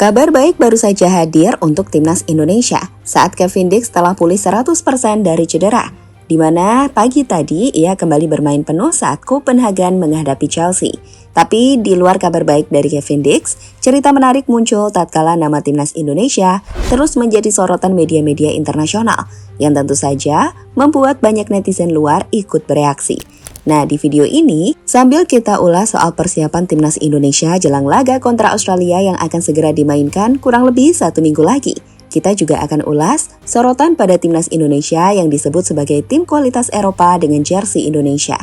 Kabar baik baru saja hadir untuk timnas Indonesia saat Kevin Dix telah pulih 100% dari cedera, di mana pagi tadi ia kembali bermain penuh saat Copenhagen menghadapi Chelsea. Tapi di luar kabar baik dari Kevin Dix, cerita menarik muncul tatkala nama timnas Indonesia terus menjadi sorotan media-media internasional, yang tentu saja membuat banyak netizen luar ikut bereaksi. Nah, di video ini, sambil kita ulas soal persiapan timnas Indonesia jelang laga kontra Australia yang akan segera dimainkan kurang lebih 1 minggu lagi, kita juga akan ulas sorotan pada timnas Indonesia yang disebut sebagai tim kualitas Eropa dengan jersey Indonesia.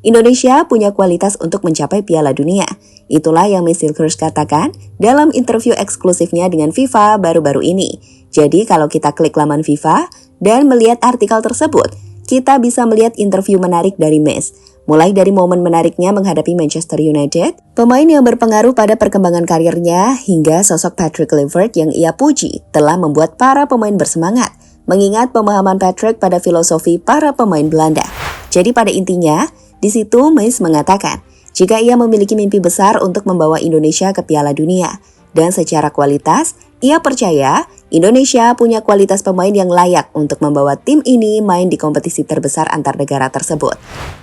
Indonesia punya kualitas untuk mencapai Piala Dunia. Itulah yang Messi katakan dalam interview eksklusifnya dengan FIFA baru-baru ini. Jadi kalau kita klik laman FIFA dan melihat artikel tersebut, kita bisa melihat interview menarik dari Messi. Mulai dari momen menariknya menghadapi Manchester United, pemain yang berpengaruh pada perkembangan karirnya, hingga sosok Patrick Kluivert yang ia puji telah membuat para pemain bersemangat, mengingat pemahaman Patrick pada filosofi para pemain Belanda. Jadi pada intinya, di situ Messi mengatakan, jika ia memiliki mimpi besar untuk membawa Indonesia ke Piala Dunia, dan secara kualitas, ia percaya Indonesia punya kualitas pemain yang layak untuk membawa tim ini main di kompetisi terbesar antar negara tersebut.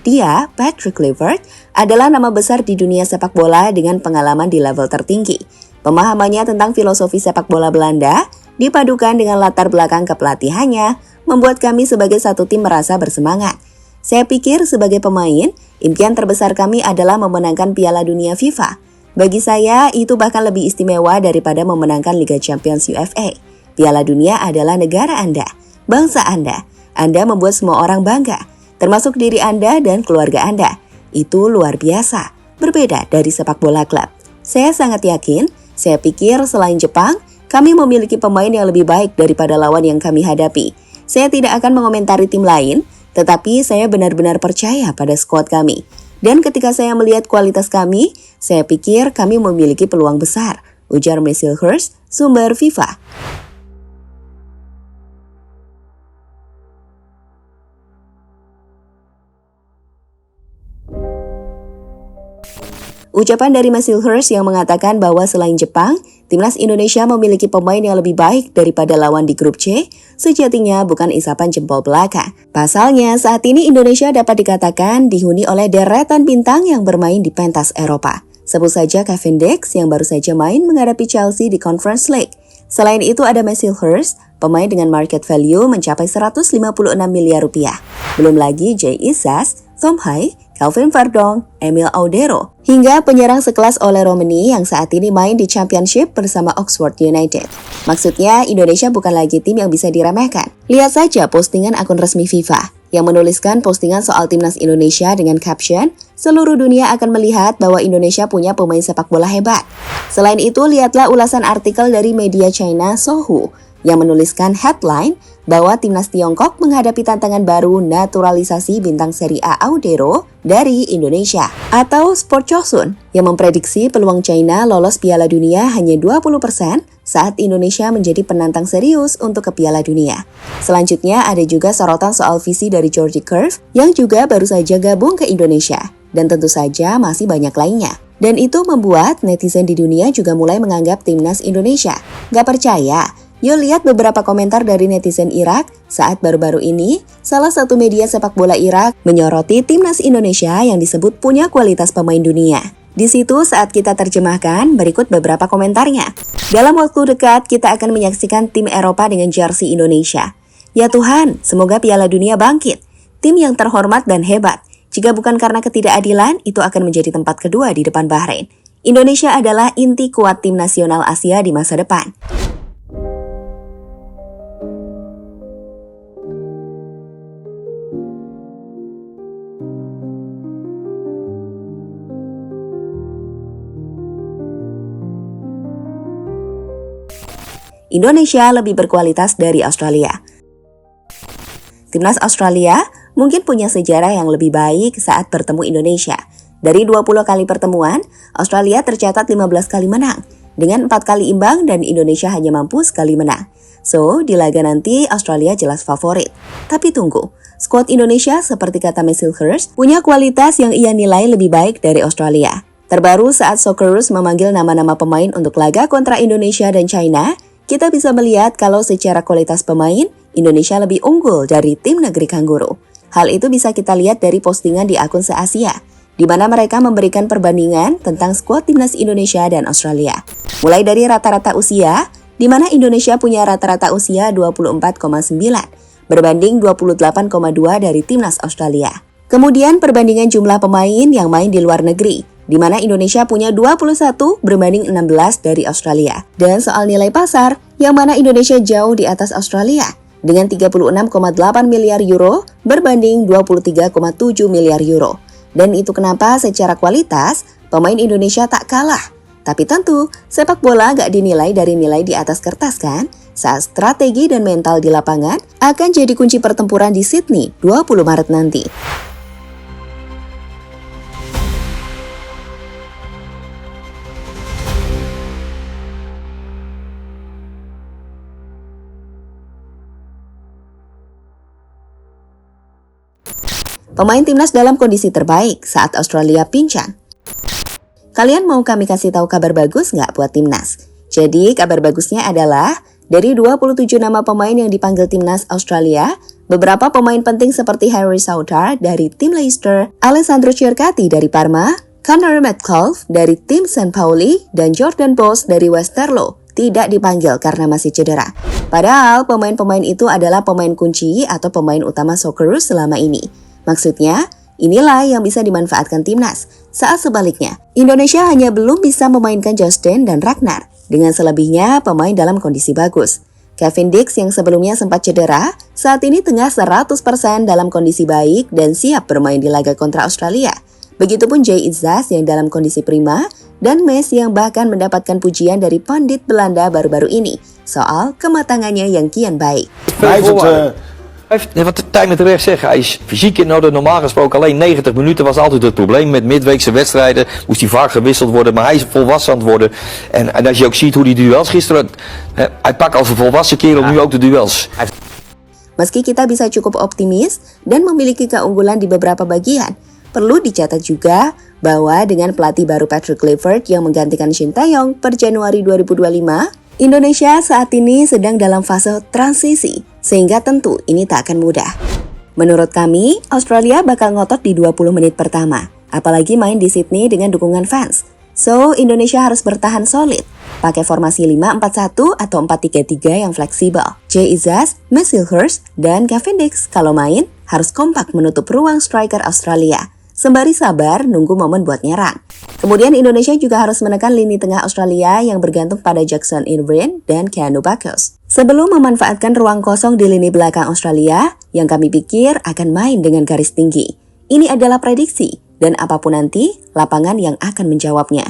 Dia, Patrick Kluivert, adalah nama besar di dunia sepak bola dengan pengalaman di level tertinggi. Pemahamannya tentang filosofi sepak bola Belanda, dipadukan dengan latar belakang kepelatihannya, membuat kami sebagai satu tim merasa bersemangat. Saya pikir sebagai pemain, impian terbesar kami adalah memenangkan Piala Dunia FIFA. Bagi saya, itu bahkan lebih istimewa daripada memenangkan Liga Champions UEFA. Piala Dunia adalah negara Anda, bangsa Anda. Anda membuat semua orang bangga, termasuk diri Anda dan keluarga Anda. Itu luar biasa, berbeda dari sepak bola klub. Saya sangat yakin, saya pikir selain Jepang, kami memiliki pemain yang lebih baik daripada lawan yang kami hadapi. Saya tidak akan mengomentari tim lain, tetapi saya benar-benar percaya pada skuad kami. Dan ketika saya melihat kualitas kami, saya pikir kami memiliki peluang besar, ujar Messi, sumber FIFA. Ucapan dari Messi yang mengatakan bahwa selain Jepang, timnas Indonesia memiliki pemain yang lebih baik daripada lawan di grup C, sejatinya bukan isapan jempol belaka. Pasalnya, saat ini Indonesia dapat dikatakan dihuni oleh deretan bintang yang bermain di pentas Eropa. Sebut saja Kevin Dix yang baru saja main menghadapi Chelsea di Conference League. Selain itu ada Messi, pemain dengan market value mencapai 156 miliar rupiah. Belum lagi Jay Isas, Tom Hai, Kelvin Verdong, Emil Audero, hingga penyerang sekelas Ole Romeni yang saat ini main di Championship bersama Oxford United. Maksudnya, Indonesia bukan lagi tim yang bisa diremehkan. Lihat saja postingan akun resmi FIFA yang menuliskan postingan soal timnas Indonesia dengan caption, "Seluruh dunia akan melihat bahwa Indonesia punya pemain sepak bola hebat." Selain itu, lihatlah ulasan artikel dari media China Sohu yang menuliskan headline bahwa timnas Tiongkok menghadapi tantangan baru naturalisasi bintang Serie A Audero dari Indonesia. Atau Sport Chosun yang memprediksi peluang China lolos Piala Dunia hanya 20% saat Indonesia menjadi penantang serius untuk ke Piala Dunia. Selanjutnya ada juga sorotan soal visi dari Georgie Curve yang juga baru saja gabung ke Indonesia. Dan tentu saja masih banyak lainnya. Dan itu membuat netizen di dunia juga mulai menganggap timnas Indonesia gak percaya. Yuk lihat beberapa komentar dari netizen Irak saat baru-baru ini salah satu media sepak bola Irak menyoroti timnas Indonesia yang disebut punya kualitas pemain dunia. Di situ saat kita terjemahkan, berikut beberapa komentarnya. Dalam waktu dekat kita akan menyaksikan tim Eropa dengan jersey Indonesia. Ya Tuhan, semoga Piala Dunia bangkit. Tim yang terhormat dan hebat. Jika bukan karena ketidakadilan, itu akan menjadi tempat kedua di depan Bahrain. Indonesia adalah inti kuat tim nasional Asia di masa depan. Indonesia lebih berkualitas dari Australia. Timnas Australia mungkin punya sejarah yang lebih baik saat bertemu Indonesia. Dari 20 kali pertemuan, Australia tercatat 15 kali menang, dengan 4 kali imbang dan Indonesia hanya mampu sekali menang. So, di laga nanti Australia jelas favorit. Tapi tunggu, skuad Indonesia seperti kata Messilhurst punya kualitas yang ia nilai lebih baik dari Australia. Terbaru saat Socceroos memanggil nama-nama pemain untuk laga kontra Indonesia dan China, kita bisa melihat kalau secara kualitas pemain, Indonesia lebih unggul dari tim negeri kanguru. Hal itu bisa kita lihat dari postingan di akun se-Asia, di mana mereka memberikan perbandingan tentang skuad timnas Indonesia dan Australia. Mulai dari rata-rata usia, di mana Indonesia punya rata-rata usia 24,9, berbanding 28,2 dari timnas Australia. Kemudian perbandingan jumlah pemain yang main di luar negeri, di mana Indonesia punya 21 berbanding 16 dari Australia. Dan soal nilai pasar, yang mana Indonesia jauh di atas Australia, dengan 36,8 miliar euro berbanding 23,7 miliar euro. Dan itu kenapa secara kualitas, pemain Indonesia tak kalah. Tapi tentu, sepak bola gak dinilai dari nilai di atas kertas kan? Saat strategi dan mental di lapangan akan jadi kunci pertempuran di Sydney 20 Maret nanti. Pemain timnas dalam kondisi terbaik saat Australia pincang. Kalian mau kami kasih tahu kabar bagus nggak buat timnas? Jadi kabar bagusnya adalah dari 27 nama pemain yang dipanggil timnas Australia, beberapa pemain penting seperti Harry Souttar dari tim Leicester, Alessandro Cercati dari Parma, Connor Metcalfe dari tim St. Pauli, dan Jordan Bosz dari Westerlo tidak dipanggil karena masih cedera. Padahal pemain-pemain itu adalah pemain kunci atau pemain utama Socceroos selama ini. Maksudnya, inilah yang bisa dimanfaatkan timnas. Saat sebaliknya, Indonesia hanya belum bisa memainkan Justin dan Ragnar. Dengan selebihnya, pemain dalam kondisi bagus. Kevin Dix yang sebelumnya sempat cedera, saat ini tengah 100% dalam kondisi baik dan siap bermain di laga kontra Australia. Begitupun Jay Izzas yang dalam kondisi prima, dan Mes yang bahkan mendapatkan pujian dari pandit Belanda baru-baru ini soal kematangannya yang kian baik. Wat Tijmen terecht zegt, hij is fysiek in orde. Normaal gesproken alleen 90 minuten was altijd het probleem met midweekse wedstrijden. Moest hij vaak gewisseld worden, maar hij is volwassen aan het worden. En als je ook ziet hoe die duels gisteren, hij pakt als een volwassen kerel nu ook de duels. Meski kita bisa cukup optimis dan memiliki keunggulan di beberapa bagian, perlu dicatat juga bahwa dengan pelatih baru Patrick Clifford yang menggantikan Shin Tae-yong per Januari 2025, Indonesia saat ini sedang dalam fase transisi, sehingga tentu ini tak akan mudah. Menurut kami, Australia bakal ngotot di 20 menit pertama, apalagi main di Sydney dengan dukungan fans. So, Indonesia harus bertahan solid, pakai formasi 5-4-1 atau 4-3-3 yang fleksibel. Jay Izzas, Messilhurst, dan Kevin Dix kalau main harus kompak menutup ruang striker Australia, sembari sabar nunggu momen buat nyerang. Kemudian Indonesia juga harus menekan lini tengah Australia yang bergantung pada Jackson Irvine dan Keanu Baccus. Sebelum memanfaatkan ruang kosong di lini belakang Australia, yang kami pikir akan main dengan garis tinggi. Ini adalah prediksi, dan apapun nanti, lapangan yang akan menjawabnya.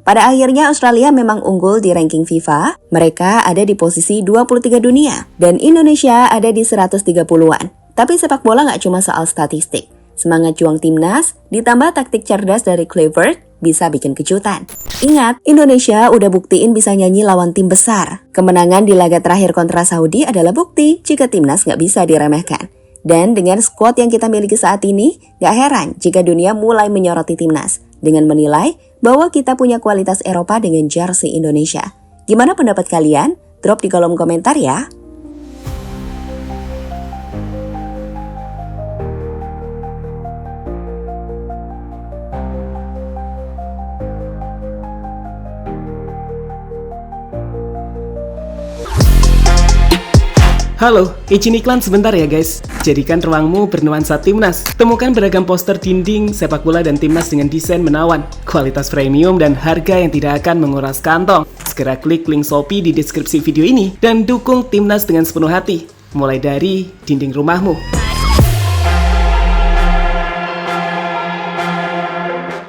Pada akhirnya Australia memang unggul di ranking FIFA, mereka ada di posisi 23 dunia, dan Indonesia ada di 130-an. Tapi sepak bola nggak cuma soal statistik. Semangat juang timnas, ditambah taktik cerdas dari Clifford, bisa bikin kejutan. Ingat, Indonesia udah buktiin bisa nyanyi lawan tim besar. Kemenangan di laga terakhir kontra Saudi adalah bukti jika timnas nggak bisa diremehkan. Dan dengan skuad yang kita miliki saat ini, nggak heran jika dunia mulai menyoroti timnas dengan menilai bahwa kita punya kualitas Eropa dengan jersey Indonesia. Gimana pendapat kalian? Drop di kolom komentar ya. Halo, izin iklan sebentar ya guys. Jadikan ruangmu bernuansa timnas. Temukan beragam poster dinding, sepak bola dan timnas dengan desain menawan, kualitas premium dan harga yang tidak akan menguras kantong. Segera klik link Shopee di deskripsi video ini dan dukung timnas dengan sepenuh hati. Mulai dari dinding rumahmu.